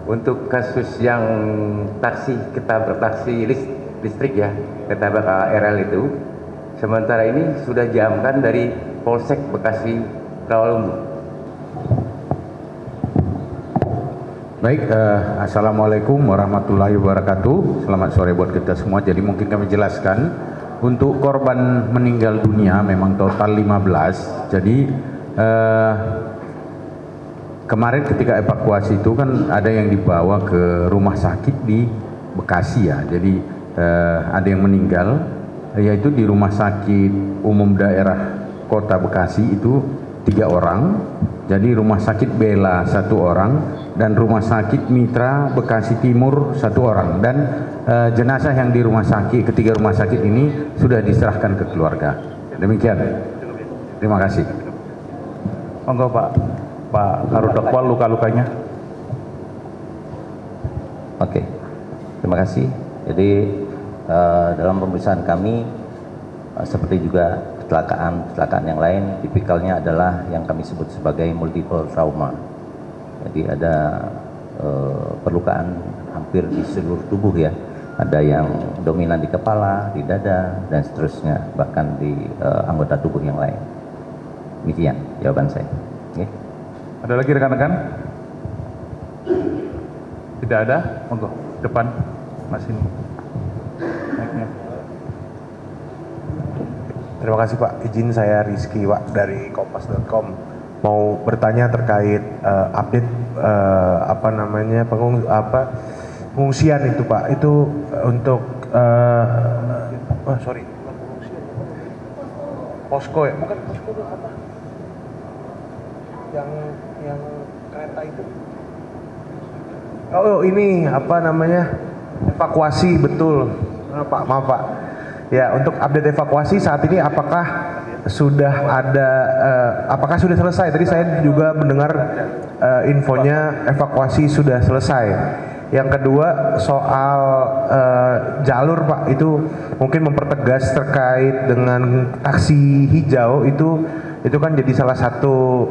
Untuk kasus yang taksi ketabrak taksi listrik ya, ketabrak KRL itu, sementara ini sudah diamankan dari Polsek Bekasi Rawalumbu. Baik, Assalamualaikum warahmatullahi wabarakatuh. Selamat sore buat kita semua. Jadi mungkin kami jelaskan, untuk korban meninggal dunia memang total 15. Jadi kemarin ketika evakuasi itu kan ada yang dibawa ke rumah sakit di Bekasi ya. Jadi ada yang meninggal, yaitu di Rumah Sakit Umum Daerah Kota Bekasi itu 3 orang. Jadi Rumah Sakit Bela 1 orang dan Rumah Sakit Mitra Bekasi Timur 1 orang. Dan jenazah yang di rumah sakit, ketiga rumah sakit ini sudah diserahkan ke keluarga. Demikian. Terima kasih. Monggo Pak Karudakwal luka-lukanya. Oke, terima kasih. Jadi dalam pemeriksaan kami seperti juga kecelakaan yang lain, tipikalnya adalah yang kami sebut sebagai multiple trauma. Jadi ada perlukaan hampir di seluruh tubuh ya. Ada yang dominan di kepala, di dada, dan seterusnya, bahkan di anggota tubuh yang lain. Demikian jawaban saya. Okay. Ada lagi rekan-rekan? Tidak ada? Monggo, depan Mas ini. Naiknya. Terima kasih Pak. Izin saya Rizky Pak dari kompas.com. Mau bertanya terkait update pengungsian itu Pak. Itu untuk posko ya? Bukan posko itu apa? Yang kereta itu. Oh ini apa namanya? Evakuasi, betul. Maaf Pak. Ya, untuk update evakuasi saat ini apakah sudah ada, apakah sudah selesai? Tadi saya juga mendengar infonya evakuasi sudah selesai. Yang kedua soal jalur Pak, itu mungkin mempertegas terkait dengan taksi hijau itu kan jadi salah satu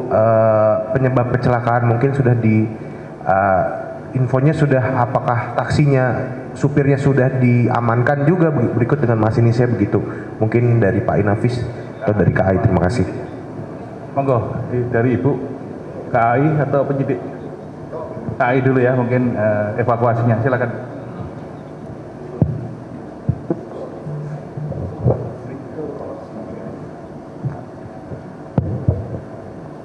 penyebab kecelakaan. Mungkin sudah di infonya sudah, apakah taksinya, supirnya sudah diamankan juga berikut dengan masinisnya begitu. Mungkin dari Pak Inafis atau dari KAI. Terima kasih. Monggo, dari Ibu KAI atau penyidik? KAI dulu ya, mungkin evakuasinya. Silakan.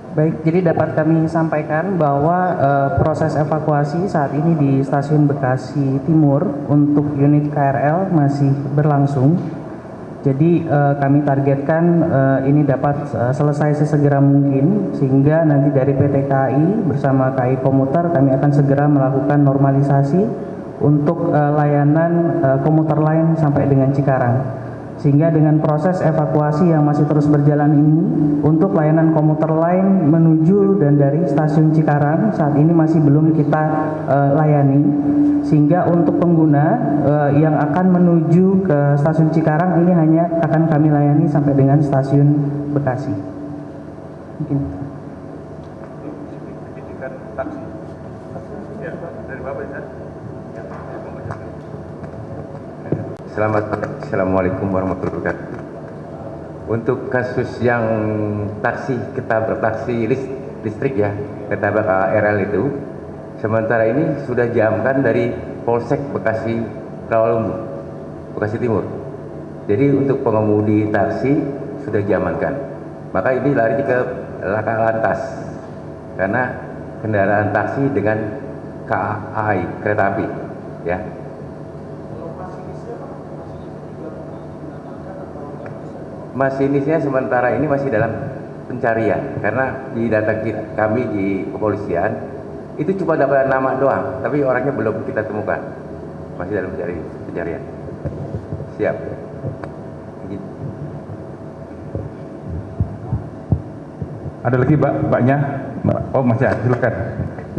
Baik, jadi dapat kami sampaikan bahwa proses evakuasi saat ini di Stasiun Bekasi Timur untuk unit KRL masih berlangsung. Jadi kami targetkan ini dapat selesai sesegera mungkin, sehingga nanti dari PT KAI bersama KAI Komuter kami akan segera melakukan normalisasi untuk layanan komuter lain sampai dengan Cikarang. Sehingga dengan proses evakuasi yang masih terus berjalan ini, untuk layanan komuter lain menuju dan dari stasiun Cikarang saat ini masih belum kita layani. Sehingga untuk pengguna yang akan menuju ke stasiun Cikarang ini hanya akan kami layani sampai dengan stasiun Bekasi. Mungkin. Taksi. Ya, dari Bapak ya. Assalamualaikum warahmatullahi wabarakatuh. Untuk kasus yang taksi ketabrak taksi listrik ya, ketabrak KRL itu, sementara ini sudah diamankan dari Polsek Bekasi Rawalumbu, Bekasi Timur. Jadi untuk pengemudi taksi sudah diamankan. Maka ini lari ke laka lantas karena kendaraan taksi dengan KAI, kereta api, ya. Masinisnya sementara ini masih dalam pencarian karena di data kami di kepolisian itu cuma dapat nama doang, tapi orangnya belum kita temukan, masih dalam pencarian. Siap. Ada lagi Mbaknya? Oh Mas ya, silakan.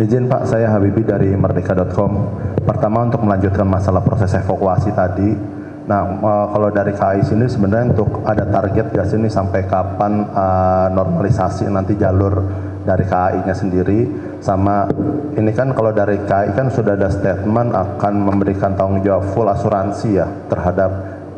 Izin Pak, saya Habibi dari Merdeka.com. Pertama untuk melanjutkan masalah proses evakuasi tadi. Nah, kalau dari KAI sini sebenarnya untuk ada target nggak sih ini sampai kapan normalisasi nanti jalur dari KAI-nya sendiri, sama ini kan kalau dari KAI kan sudah ada statement akan memberikan tanggung jawab full asuransi ya terhadap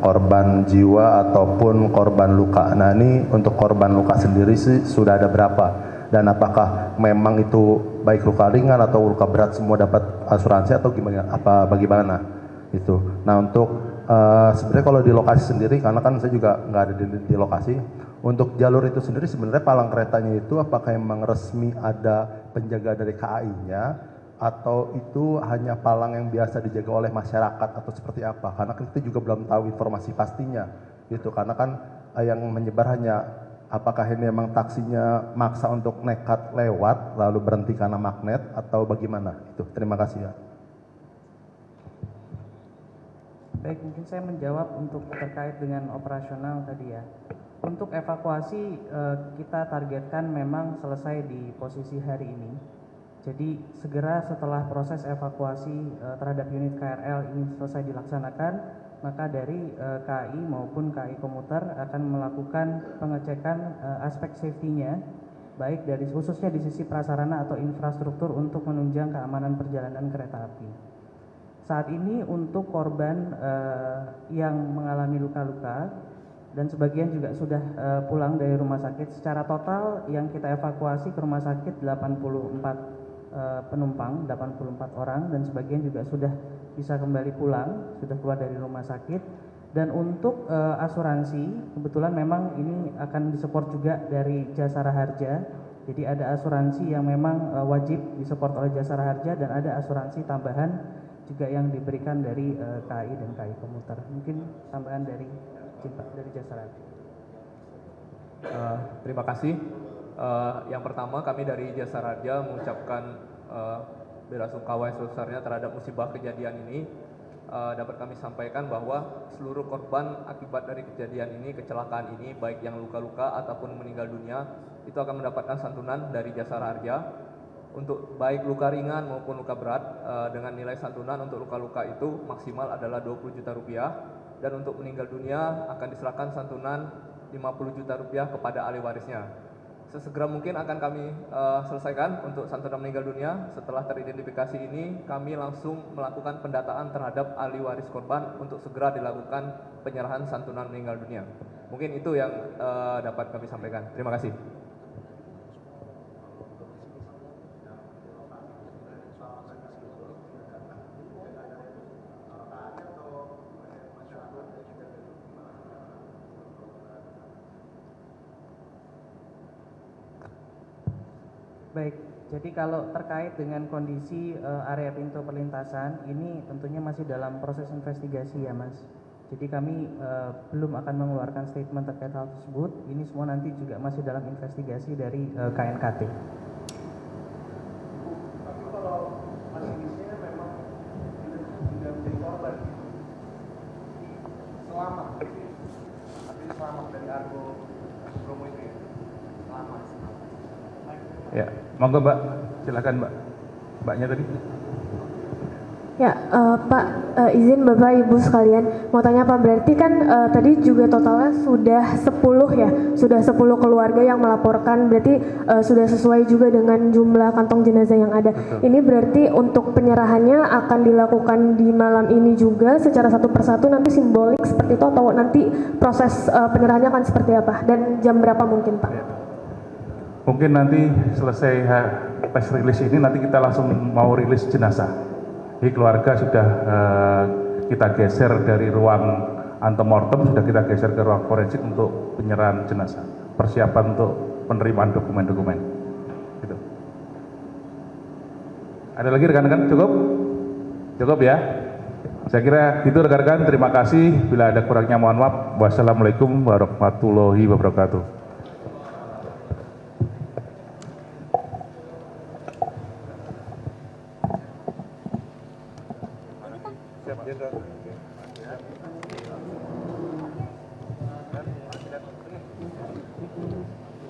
korban jiwa ataupun korban luka. Nah ini untuk korban luka sendiri sih sudah ada berapa? Dan apakah memang itu baik luka ringan atau luka berat semua dapat asuransi atau gimana? Apa bagaimana itu? Nah untuk sebenarnya kalau di lokasi sendiri, karena kan saya juga nggak ada di lokasi, untuk jalur itu sendiri sebenarnya palang keretanya itu apakah memang resmi ada penjaga dari KAI-nya atau itu hanya palang yang biasa dijaga oleh masyarakat atau seperti apa? Karena kita juga belum tahu informasi pastinya gitu. Karena kan yang menyebar hanya apakah ini memang taksinya maksa untuk nekat lewat lalu berhenti karena magnet atau bagaimana? Itu. Terima kasih ya. Baik, mungkin saya menjawab untuk terkait dengan operasional tadi ya. Untuk evakuasi kita targetkan memang selesai di posisi hari ini. Jadi segera setelah proses evakuasi terhadap unit KRL ini selesai dilaksanakan, maka dari KAI maupun KAI Komuter akan melakukan pengecekan aspek safety-nya, baik dari khususnya di sisi prasarana atau infrastruktur untuk menunjang keamanan perjalanan kereta api. Saat ini untuk korban yang mengalami luka-luka dan sebagian juga sudah pulang dari rumah sakit, secara total yang kita evakuasi ke rumah sakit 84 penumpang, 84 orang, dan sebagian juga sudah bisa kembali pulang, sudah keluar dari rumah sakit. Dan untuk asuransi, kebetulan memang ini akan disupport juga dari Jasara Harja. Jadi ada asuransi yang memang wajib disupport oleh Jasara Harja dan ada asuransi tambahan juga yang diberikan dari KAI dan KAI Komuter. Mungkin tambahan dari Jasara Harja. Terima kasih. Yang pertama kami dari Jasara Harja mengucapkan belasungkawa yang sebesarnya terhadap musibah kejadian ini. Dapat kami sampaikan bahwa seluruh korban akibat dari kejadian ini, kecelakaan ini, baik yang luka-luka ataupun meninggal dunia, itu akan mendapatkan santunan dari Jasara Harja. Untuk baik luka ringan maupun luka berat, dengan nilai santunan untuk luka-luka itu maksimal adalah 20 juta rupiah. Dan untuk meninggal dunia akan diserahkan santunan 50 juta rupiah kepada ahli warisnya. Sesegera mungkin akan kami selesaikan untuk santunan meninggal dunia. Setelah teridentifikasi ini, kami langsung melakukan pendataan terhadap ahli waris korban untuk segera dilakukan penyerahan santunan meninggal dunia. Mungkin itu yang dapat kami sampaikan. Terima kasih. Baik, jadi kalau terkait dengan kondisi area pintu perlintasan, ini tentunya masih dalam proses investigasi ya Mas. Jadi kami belum akan mengeluarkan statement terkait hal tersebut. Ini semua nanti juga masih dalam investigasi dari KNKT. Tapi kalau masinisnya memang tidak menjadi korban, selamat, tapi selamat dari Argo Bromo itu ya, selamat. Ya, monggo Mbak, silakan Mbak. Mbaknya tadi. Ya, Pak, izin Bapak Ibu sekalian, mau tanya Pak, berarti kan tadi juga totalnya sudah 10 ya, sudah 10 keluarga yang melaporkan, berarti sudah sesuai juga dengan jumlah kantong jenazah yang ada. Betul. Ini berarti untuk penyerahannya akan dilakukan di malam ini juga secara satu persatu, nanti simbolik seperti itu, atau nanti proses penyerahannya akan seperti apa, dan jam berapa mungkin Pak? Ya. Mungkin nanti selesai press release ini nanti kita langsung mau rilis jenazah. Jadi keluarga sudah kita geser dari ruang antemortem, sudah kita geser ke ruang forensik untuk penyerahan jenazah. Persiapan untuk penerimaan dokumen-dokumen. Gitu. Ada lagi rekan-rekan? Cukup? Cukup ya? Saya kira itu rekan-rekan. Terima kasih. Bila ada kurangnya mohon maaf. Wassalamualaikum warahmatullahi wabarakatuh.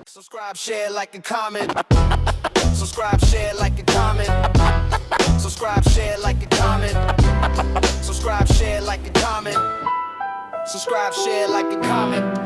Subscribe, share, like, and comment. Subscribe, share, like, and comment. Subscribe, share, like, and comment. Subscribe, share, like, and comment. Subscribe, share, like, and comment.